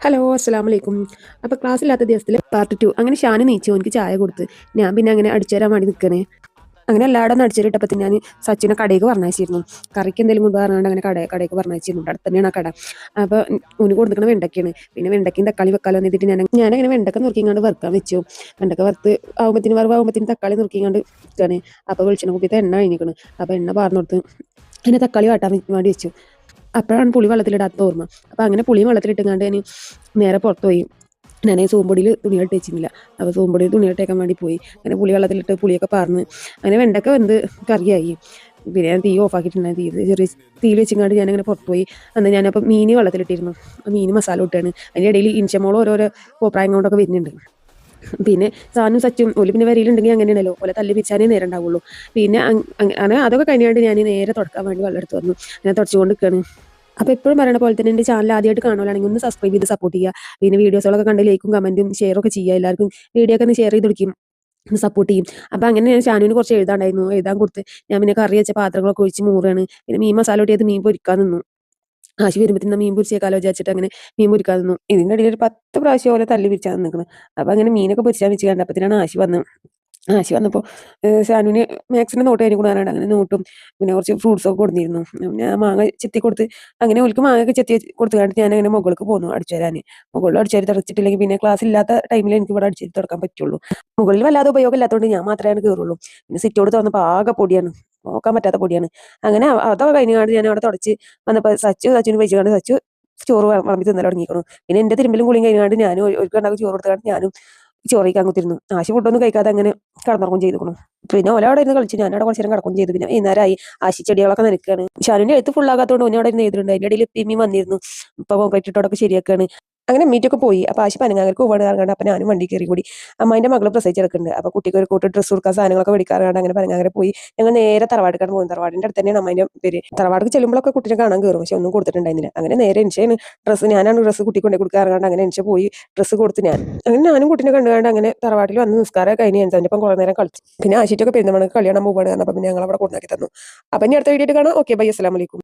Hello അസ്സലാമലൈക്കും. അപ്പോൾ ക്ലാസ്സില്ലാത്ത ദിവസത്തിൽ പാർട്ട് 2 അങ്ങനെ ഷാന് നീച്ചു എനിക്ക് ചായ കൊടുത്ത് ഞാൻ പിന്നെ അങ്ങനെ അടിച്ചു തരാൻ വേണ്ടി നിൽക്കണേ. അങ്ങനെ എല്ലായിടും ഒന്ന് അടിച്ചുതരിട്ടപ്പോൾ ഞാൻ സച്ചിനെ കടയിലേക്ക് പറഞ്ഞയച്ചിരുന്നു. കറിക്ക് എന്തെങ്കിലും കൊണ്ട് പറഞ്ഞാണ്ട് അങ്ങനെ കടയിലേക്ക് പറഞ്ഞയച്ചിരുന്നു. അടുത്ത് തന്നെയാണ് ആ കട. അപ്പോൾ ഉനി കൊടുത്തിരിക്കുന്ന വെണ്ടയ്ക്കാണ്. പിന്നെ വെണ്ടയ്ക്കും തക്കാളി വെക്കാലോ എന്നിട്ട് ഞാനങ്ങനെ വെണ്ടക്ക നുറുക്കിങ്ങാണ്ട് വറുക്കാൻ വെച്ചു. വെണ്ടക്ക വറുത്ത് വറവാകുമ്പത്തിന് തക്കാളി നുറുക്കിങ്ങാണ്ട് വെക്കുകയാണ്. അപ്പോൾ വെളിച്ചെണ്ണ കുപ്പിയത്തെ എണ്ണ കഴിഞ്ഞിരിക്കണം. അപ്പോൾ എണ്ണ പാർന്നു കൊടുത്ത് അങ്ങനെ തക്കാളി വാട്ടാൻ വേണ്ടി വെച്ചു. അപ്പോഴാണ് പുളി വെള്ളത്തിലിടാത്ത ഓർമ്മ. അപ്പോൾ അങ്ങനെ പുളിയും വെള്ളത്തിലിട്ടുങ്ങാണ്ട് ഞാൻ നേരെ പുറത്ത് പോയി. ഞാൻ സോമ്പൊടിയിൽ തുണിയിട്ട് വെച്ചിരുന്നില്ല. അപ്പോൾ സോമ്പൊടിയിൽ തുണിയിട്ടേക്കാൻ വേണ്ടി പോയി. അങ്ങനെ പുളി വെള്ളത്തിലിട്ട് പുളിയൊക്കെ പാർന്ന് അങ്ങനെ വെണ്ടക്ക വെന്ത് കറിയായി. പിന്നെ ഞാൻ തീ ഓഫാക്കിയിട്ടുണ്ടായിരുന്നു. ചെറിയ തീയിൽ വെച്ചിങ്ങാണ്ട് ഞാനങ്ങനെ പുറത്ത് പോയി. അന്ന് ഞാനപ്പോൾ മീൻ വെള്ളത്തിലിട്ടിരുന്നു. മീൻ മസാല ഇട്ടാണ്. അതിൻ്റെ ഇടയിൽ ഇൻഷമോളും ഓരോരോ കോപ്രായം കൊണ്ടൊക്കെ വരുന്നുണ്ട്. പിന്നെ സാനും സച്ചും ഓല് പിന്നെ വരയിലുണ്ടെങ്കിൽ അങ്ങനെയാണല്ലോ, ഓലെ തല്ലി പിരിച്ചാനേ നേരം ഉണ്ടാവുള്ളൂ. പിന്നെ അങ്ങനെ അതൊക്കെ കഴിഞ്ഞാണ്ട് ഞാൻ നേരെ തുടക്കാൻ വേണ്ടി വെള്ളം എടുത്ത് വന്നു. ഞാൻ തുടച്ചുകൊണ്ട് നിൽക്കുകയാണ്. അപ്പോൾ എപ്പോഴും പറയണ പോലെ തന്നെ എൻ്റെ ചാനൽ ആദ്യമായിട്ട് കാണുകയാണെങ്കിൽ ഒന്ന് സബ്സ്ക്രൈബ് ചെയ്ത് സപ്പോർട്ട് ചെയ്യുക. പിന്നെ വീഡിയോസുകളൊക്കെ കണ്ട് ലൈക്കും കമൻറ്റും ഷെയറൊക്കെ ചെയ്യുക. എല്ലാവർക്കും വീഡിയോ ഒക്കെ ഒന്ന് ഷെയർ ചെയ്ത് കൊടുക്കും, സപ്പോർട്ട് ചെയ്യും. അപ്പോൾ അങ്ങനെ ഞാൻ ഷാനുവിന് കുറച്ച് എഴുതാണ്ടായിരുന്നു, എഴുതാൻ കൊടുത്ത് ഞാൻ പിന്നെ കറി വെച്ച പാത്രങ്ങളൊക്കെ ഒഴിച്ച് മൂറുകയാണ്. പിന്നെ മീൻ മസാല കൂട്ടിയത് മീൻ പൊരിക്കാൻ നിന്നു. ആശി വരുമ്പോഴത്തേനും മീൻ പൊരിച്ചേക്കാലോ വിചാരിച്ചിട്ട് അങ്ങനെ മീൻ പൊരിക്കാൻ നിന്നു. ഇതിൻ്റെ ഇടയിൽ ഒരു 10 പ്രാവശ്യം പോലെ തല്ലി പിരിച്ചാൽ നിൽക്കണം. അപ്പോൾ അങ്ങനെ മീനൊക്കെ പൊരിച്ചാൽ വെച്ച് കണ്ടപ്പോഴത്തേനാണ് ആശി വന്നപ്പോൾ ഷാനുവിന് മാത്സിൻ്റെ നോട്ട് കഴിഞ്ഞ് കൂടാനാണ്. അങ്ങനെ നോട്ടും പിന്നെ കുറച്ച് ഫ്രൂട്ട്സൊക്കെ കൊടുത്തിരുന്നു. ഞാൻ മാങ്ങ ചെത്തി കൊടുത്ത് അങ്ങനെ ഓൽക്ക് മാങ്ങയൊക്കെ ചെത്തി കൊടുത്തുകൊണ്ട് ഞാൻ അങ്ങനെ മുകൾക്ക് പോന്നു അടിച്ചു തരാൻ. മുകളിൽ അടിച്ചു തുടച്ചിട്ടില്ലെങ്കിൽ പിന്നെ ക്ലാസ് ഇല്ലാത്ത ടൈമിൽ എനിക്ക് ഇവിടെ അടിച്ചു തുടക്കാൻ പറ്റുള്ളൂ. മുകളിൽ വല്ലാതെ ഉപയോഗം ഇല്ലാത്തതുകൊണ്ട് ഞാൻ മാത്രമേ കയറുള്ളൂ. പിന്നെ സിറ്റോട് തുറന്നപ്പോൾ ആകെ പൊടിയാണ്, നോക്കാൻ പറ്റാത്ത പൊടിയാണ്. അങ്ങനെ അതൊക്കെ കഴിഞ്ഞാണ്ട് ഞാൻ അവിടെ തുടച്ച് വന്നപ്പോൾ സച്ചിന് വെച്ചുകൊണ്ട് ചോറ് വിളമ്പി തിന്നൽ തുടങ്ങിയിരിക്കണം. പിന്നെ എൻ്റെ തിരുമ്പലും കുളിയും കഴിഞ്ഞാണ്ട് ഞാനും ഒരു കണ്ടാക്കി ചോറ് കൊടുത്തുകൊണ്ട് ഞാനും ചോറ് കഴിക്കാൻ കുത്തിരുന്നു. ആശി ഫുഡൊന്നും കഴിക്കാതെ അങ്ങനെ കടന്നുറങ്ങും ചെയ്തിരിക്കണം. പിന്നെ ഓല അവിടെ ഇരുന്ന് കളിച്ച് ഞാനവിടെ കുറച്ച് നേരം കിടക്കും ചെയ്തു. പിന്നെ വൈകുന്നേരമായി. ആശി ചെടികളൊക്കെ നനയ്ക്കുകയാണ്. ഷാനുവിൻ്റെ എഴുത്ത് ഫുള്ളാകാത്തതുകൊണ്ട് ഓനെ അവിടെ ഇരുന്ന് എഴുതിയിട്ടുണ്ട്. അതിൻ്റെ ഇടയിൽ പിമ്മി വന്നിരുന്നു. ഇപ്പോൾ കോൺക്രീറ്റ് ഇട്ടോടൊക്കെ ശരിയാക്കുകയാണ്. അങ്ങനെ മീറ്റൊക്കെ പോയി. അപ്പോൾ ആശി പനങ്ങാർക്ക് പോകാണ് ഇറങ്ങാണ്ട്. അപ്പോൾ ഞാനും വണ്ടി കയറി കൂടി. അമ്മായിൻ്റെ മകൾ പ്രസവിച്ചെടുക്കുന്നുണ്ട്. അപ്പോൾ കുട്ടിക്ക് ഒരു കൂട്ട് ഡ്രസ്സ് കൊടുക്കാൻ സാധനങ്ങളൊക്കെ മേടിക്കാറുണ്ട്. അങ്ങനെ പനങ്ങാരെ പോയി. ഞങ്ങൾ നേരെ തറവാട്ടിക്കാണ് പോകുന്നത്. തറവാടിൻ്റെ അടുത്ത് തന്നെയാണ് അമ്മായിൻ്റെ പേര്. തറവാടിക്ക് ചെല്ലുമ്പോഴൊക്കെ കുട്ടിനെ കാണാൻ കയറും, പക്ഷെ ഒന്നും കൊടുത്തിട്ടുണ്ടായിരുന്നില്ല. അങ്ങനെ നേരെ എനിച്ചാണ് ഞാനാണ് ഡ്രസ്സ് കുട്ടി കൊണ്ടേ കൊടുക്കാറുണ്ട്. അങ്ങനെ എനിച്ച പോയി ഡ്രസ്സ് കൊടുത്ത് അങ്ങനെ ഞാനും കുട്ടിനെ കണ്ടുകൊണ്ട് അങ്ങനെ തറവാട്ടിൽ വന്ന് നിസ്കാരം കഴിഞ്ഞ് എൻ്റെ ഒപ്പം കുറേ നേരം കളിച്ചു. പിന്നെ ആശിറ്റൊക്കെ പെരുന്തമണക്ക് കളിയാണ് പോവുകയാണ്. അപ്പോൾ പിന്നെ ഞങ്ങൾ അവിടെ കൊണ്ടാക്കി തന്നു. അപ്പം ഇനി അടുത്ത വീഡിയോ കാണാം. ഓക്കെ, ബൈ, അസ്സലാമു അലൈക്കും.